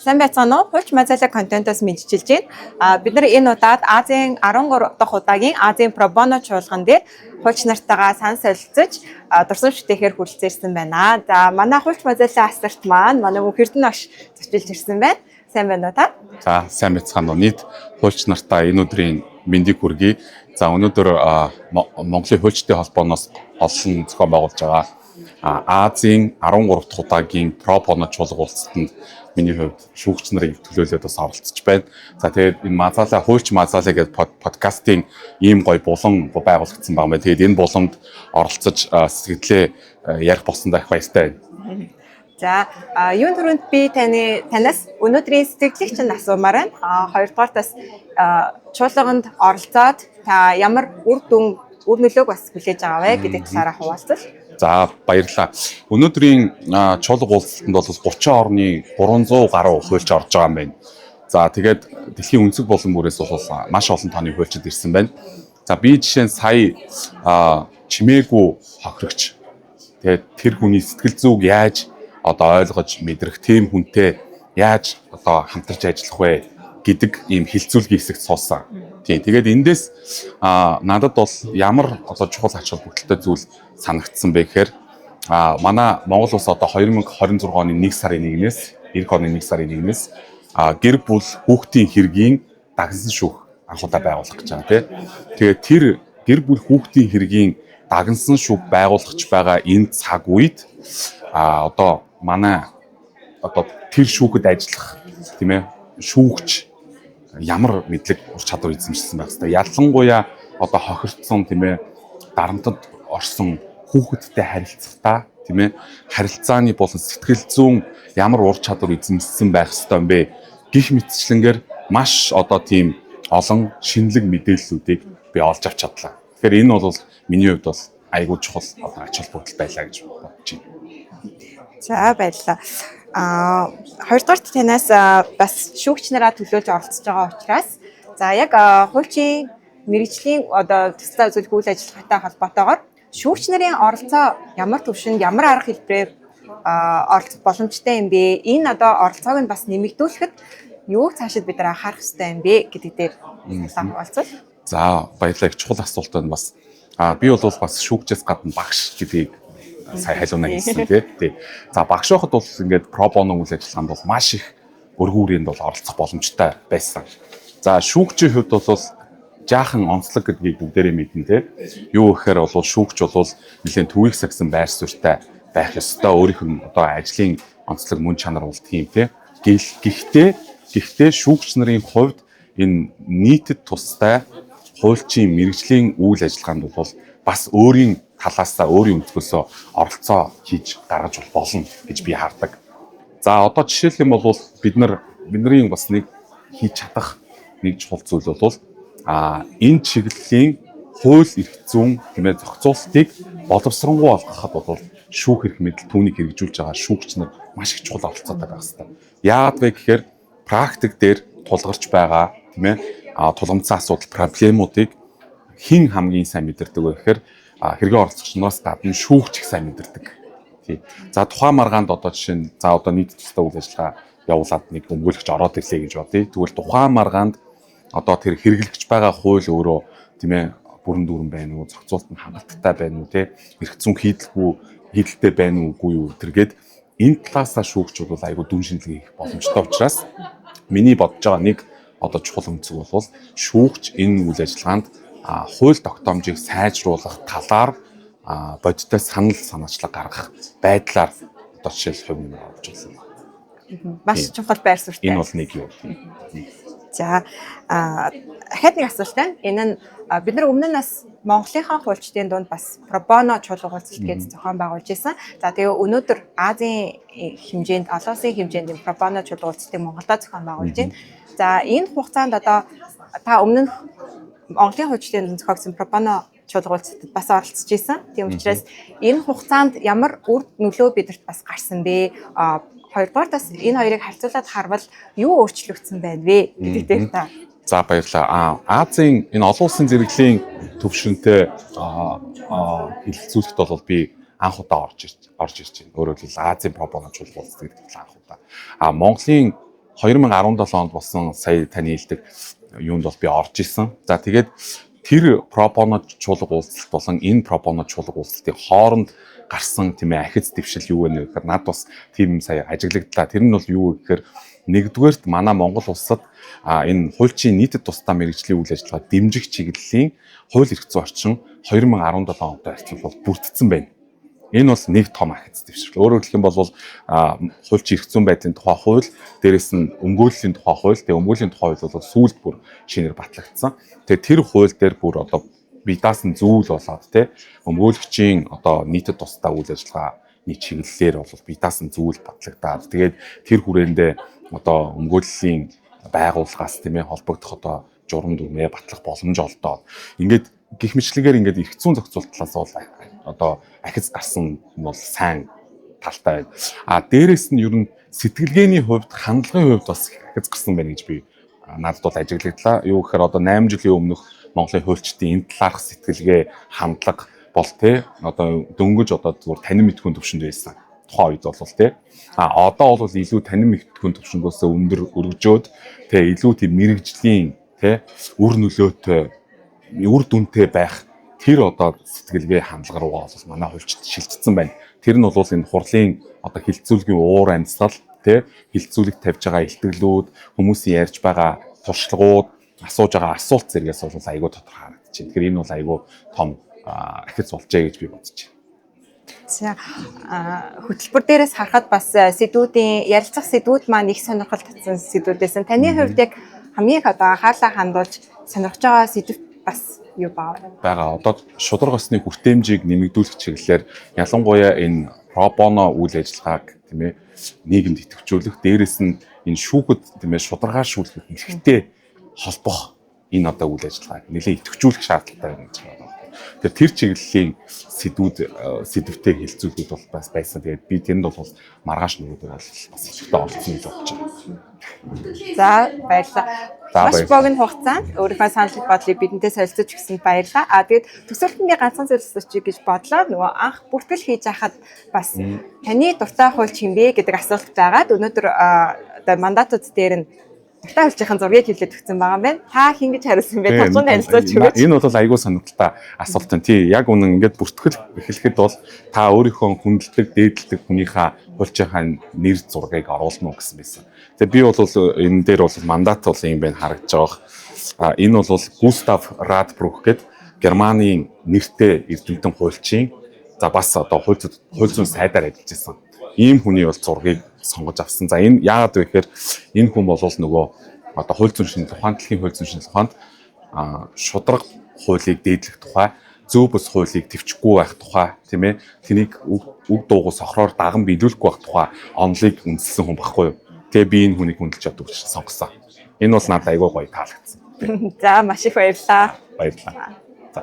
Сайн байцгаана уу? Хууч Мазала контентоос мэдчилж байна. Бид нар энэ удаад Азийн 13 дахь удаагийн Азийн Pro Bono чуулган дээр хууч нартайгаа сан солилцож дурсам шүтэхээр хүрэлцээрсэн байна. За манай Хууч Мазала асарт маань манай мөн Эрдэнэ багш зочилж ирсэн байна. Сайн байна уу та? За сайн байцгаана уу? Нийт хуульч нартаа энэ өдрийн мэндийг хүргэе. За өнөөдөр Монголын хуульчдын холбооноос олсон зохион байгуулж байгаа Азийн 13 дахь удаагийн Pro Bono чуулга уулзалтанд миний хувьд шүүгч нарыг төлөөлөөд бас оролцож байна. За тэгээд энэ Мазала хуульч Мазала гэдэг подкастын ийм гоё булан байгуулагдсан байна. Тэгээд энэ буланд оролцож сэтгэлээ ярих болсондоо их баяртай байна. За юун түрүүнд би танаас өнөөдрийн сэтгэлийг чинь асуумаар байна. Хоёрдугаартаас чуулганд оролцоод та ямар үр нөлөөг бас хүлээж байгаа вэ гэдэг талаараа хуваалцвал. За баярлалаа. Өнөөдрийн чуулга уулзалтанд бол 30 орны 300 гаруй хуульч орж байгаа юм байна. За тэгээд дэлхийн өнцөг болон бүрээс бол маш олон тооны хуульчид ирсэн байна. За би жишээ нь сая чимээгүй хохирогч. Тэгээд тэр хүний сэтгэл зүйг яаж одоо ойлгож мэдрэх тийм хүнтэй яаж одоо хамтарч ажиллах вэ гэдэг ийм хилцүүлгийн хэсэгт суусан. Тийм. Тэгээд эндээс надад бол ямар одоо чухал ач холбогдолтой зүйл санагдсан бэ гэхээр манай Монгол улс одоо 2026 оны 1 сарын 1-ээс эх оны 1 сарын 1-ээс гэр бүл хүүхдийн хэргийн дагсан шүүх анхудаа байгуулах гэж байгаа тийм. Тэгээд тэр гэр бүл хүүхдийн хэргийн дагсан шүүх байгуулах байгаа энэ цаг үед одоо манай одоо тэр шүүхэд ажиллах тийм ээ шүүгч ямар мэдлэг ур чадвар эзэмшсэн байх хэвээр. Ялангуяа одоо хохирцсон тийм ээ дарамтад орсон хүүхэдтэй харилцахдаа тийм ээ харилцааны болон сэтгэл зүйн ямар ур чадвар эзэмшсэн байх хэвээр юм бэ гэх мэтчлэнгээр маш одоо тийм олон шинэлэг мэдээллүүдийг би олж авч чадлаа. Тэгэхээр энэ бол миний хувьд бол айгүй чухал одоо ач холбогдол байлаа гэж бодож байна. За баярлалаа. Хоёрдугаарт танаас бас шүүгч нараа төлөөлж оролцож байгаа учраас за яг хуульчийн мэргэжлийн одоо төсөл үзүүлэх үйл ажиллагаатай холбоотойгоор шүүгч нарын оролцоо ямар төвшөнд ямар арга хэлбэрээр оролцох боломжтой юм бэ? Энэ одоо оролцоог нь бас нэмэгдүүлэхэд юу цаашид бид нар анхаарах хэрэгтэй юм бэ гэдэг дээр хуваалцвал. За баярлалаа. Чухал асуулт байна бас. Би бол бас шүүгчээс гадна багш гэдгийг сая халуунаа хийсэн тий. За багш байхад бол ингээд про боно үйл ажиллагаанд бол маш их өргүүрээнд бол оролцох боломжтой байсан. За шүүгчийн хувьд бол жаахан онцлог гэдгийг бүгдээрээ мэднэ тий. Юу гэхээр бол шүүгч бол нэлээд төвийг сагсан байр суурьтай байх ёстой. Өөрийнх нь одоо ажлын онцлог мөн чанар бол тийм тий. Гэхдээ шүүгч нарын хувьд энэ нийтэд тустай хуульчийн мэргэжлийн үйл ажиллагаанд бол бас өөрийн талаасаа өөрийн өнцгөөсөө оролцоо хийж гаргаж болно гэж би хардаг. За одоо жишээлх юм бол бидний бас нэг хийж чадах нэг чухал зүйл бол энэ чиглэлийн хууль эрх зүйн хэмээн зохицуулалтыг боловсронгуй болгоход бол шүүх эрх мэдэл түүнийг хэрэгжүүлж байгаа шүүгч нар маш их чухал оролцоотой байх хэрэгтэй. Яагаад вэ гэхээр практик дээр тулгарч байгаа тийм ээ тулгамдсан асуудал проблемуудыг хэн хамгийн сайн мэдэрдэг вэ гэхээр хэрэгэн оролцогчноос гадна шүүгч их сайн мэдэрдэг. Тий. За тухайн маргаанд одоо жишээ нь за одоо нийт төстэй үйл ажиллагаа явуулаад нэг өмгөөлөгч ороод ирлээ гэж бодъё. Тэгвэл тухайн маргаанд одоо тэр хэрэглэгч байгаа хууль өөрөө тийм ээ бүрэн дүүрэн байна уу, зохицуулалт нь хангалттай байна уу, тий. Эрх зүйн хийдэлтэй байна уугүй юу тэргээд энэ талаасаа шүүгч бол айгүй дүн шинжилгээ хийх боломжтой учраас миний бодож байгаа нэг одоо чухал өнцөг бол шүүгч энэ үйл ажиллагаанд хууль тогтоомжийг сайжруулах талаар бодиттой санал санаачлаг гаргах байдлаар одоо жишээл хувь нэмэр авч болсон. Маш чухал байр суурьтай. Энэ бол нэг юм. За дахиад нэг асуулт байна. Энэ нь бид нар өмнө нь бас Монголынхаа хуульчдын дунд бас Pro Bono чуулга уулзалт гэж зохион байгуулж байсан. За тэгээ өнөөдөр Азийн хэмжээнд, олон улсын хэмжээнд Pro Bono чуулга уулзалтыг Монголдо зохион байгуулж байна. За энэ хугацаанд одоо та өмнө нь Монголын хуульчдын дунд зохиогдсон Pro Bono чуулга уулзалтад бас оролцож байсан. Тийм учраас энэ хугацаанд ямар үр нөлөө бидэрт бас гарсан бэ? Хоёрдугаартаас энэ хоёрыг харьцуулаад харвал юу өөрчлөгдсөн байна вэ гэдэг дээр та. За баярлалаа. Азийн энэ олон улсын зэрэглэлийн төвшөнтэй хилцүүлэхт бол би анх удаа орж ирж байна. Өөрөөр хэлбэл Азийн Pro Bono чуулга уулзалт гэдэг анх удаа. Монголын 2017 онд болсон сая таны хэлдэг юунд бол би орж исэн. За тэгээд тэр пропоно чуулга уулзалт болон энэ пропоно чуулга уулзалтын хооронд гарсан тийм ээ ахиц дэвшил юу вэ гэхээр над бас тийм сая ажиглагдлаа. Тэр нь бол юу гэхээр нэгдүгээрт манай Монгол улсад энэ хуульчийн нийтэд тусдаа мэргэжлийн үйл ажиллагаа дэмжих чиглэлийн хууль эрх зүйн орчин 2017 онтой харьцуулбал бүрдсэн байна. Энэ бол нэг том ахиц дэвшил. Өөрөөр хэлэх юм бол хуульчийн эрх зүйн байдлын тухай хууль, дээрэс нь өмгөөллийн тухай хууль, тэгээ өмгөөлийн тухай хууль бол сүүлд бүр шинээр батлагдсан. Тэгээ тэр хууль дээр бүр одоо бие даасан зүйл болоод те өмгөөлөгчийн одоо нийтэд тусдаа үйл ажиллагааны чиглэлээр бол бие даасан зүйл батлагдаад тэгээд тэр хүрээндээ одоо өмгөөллийн байгууллагаас тийм ээ холбогдох одоо журам дүрмээ батлах боломж олдоод ингээд гих мэтлэгээр ингээд эрх зүйн зохицуулт талаас бол одоо ахиц гарсан бол сайн талтай байна. Дээрээс нь ер нь сэтгэлгээний хувьд хандлагын хувьд бас ахиц гарсан байна гэж би надад бол ажиглагдлаа. Юу гэхээр одоо 8 жилийн өмнөх Монголын хуульчдын энэ талаарх сэтгэлгээ хандлага бол те одоо дөнгөж одоо зүгээр танин мэдхүйн төвшөнд байсан. Тухайн үед бол те одоо бол илүү танин мэдхүйн төвшнгөөс өндөр өргөжөөд те илүү тийм мэрэгжлийн те үр нөлөөтэй үр дүнтэй байх тэр одоо сэтгэлгээ хандлага руугаа бол манай хуульчид шилжчихсэн байна. Тэр нь бол энэ хурлын одоо хилцүүлгийн уур амьсгал те хилцүүлэг тавьж байгаа илтгэлүүд хүмүүсийн ярьж байгаа туршлагууд асууж байгаа асуулт зэрэгээс бол айгүй тодорхой харагдаж байна. Тэгэхээр энэ бол айгүй том ахиц болжээ гэж би бодож байна. За хөтөлбөр дээрээс харахад бас сэдвүүдийн ярилцах сэдвүүд маань их сонирхол татсан сэдвүүдээс таны хувьд яг хамгийн их одоо анхаарлаа хандуулж сонирхож байгаа сэдв бас юу байгаа. Одоо шударга осны хүртээмжийг нэмэгдүүлэх чиглэлээр ялангуяа энэ пробоно үйл ажиллагааг тийм ээ нийгэмд идэвхжүүлэх, дээрэс нь энэ шүүхэд тийм ээ шударгаар шүүлэх эрхтэй холбох энэ одоо үйл ажиллагааг нэлээд идэвхжүүлэх шаардлагатай байна гэж байна. Тэгэхээр тэр чиглэлийн сэдвтэй хэлцүүлгүүд бол бас байсан. Тэгээд би тэнд бол маргааш нөгөөдөр бол бас ихтэй олцсон гэж бодож байна. За баярлалаа. Маш богино хугацаанд өөрийнхөө санал бодлыг бидэнтэй солилцож өгсөнд баярлалаа. Тэгээд төсөөлтөнд би ганцхан зүйл асуучих гэж бодлоо. Нөгөө анх бүртгэл хийж байхад бас таны дуртай хуульч хин бэ гэдэг асуулт байгаад өнөөдөр одоо мандатууд дээр нь дуртай хуульчийн зургийг хэлээд өгсөн байгаа юм байна. Та хин гэж хариулсан бэ? Тусганд танилцуулж өгөөч. Энэ бол айгүй сонирхолтой асуулт байна. Тий, яг үнэн ингээд бүртгэл эхлэхэд бол та өөрийнхөө хүндэлдэг, дээдлдэг хүнийхээ хуульчийнхаа нэр зургийг оруулна уу гэсэн байсан. Тэгээ би бол энэ дээр бол мандат бол юм байна харагдаж байгаа. Энэ бол Густав Радбрух гэдэг Германы нэртэй эрдэмтэн хуульчийн за бас одоо хууль зүйн сайдаар ажиллаж байсан. Ийм хүний бол зургийг сонгож авсан. За энэ яагаад вэ гэхээр энэ хүн бол нөгөө одоо хууль зүйн шинжилгээ ухаан дэлхийн хууль зүйн шинжилгээ ухаанд шударга хуулийг дээдлэх тухай, зөв бус хуулийг төвчгүй байх тухай, тийм ээ. Тэнийг үг дуугүй сохроор даган биелүүлэхгүй байх тухай онолыг үндэслэн хүн баггүй юу? Тэгээ би энэ хүнийг хүндэлж чаддаг гэж сонгосон. Энэ бол надад айгүй гоё таалагдсан. За маш их баярлалаа. Баярлалаа. За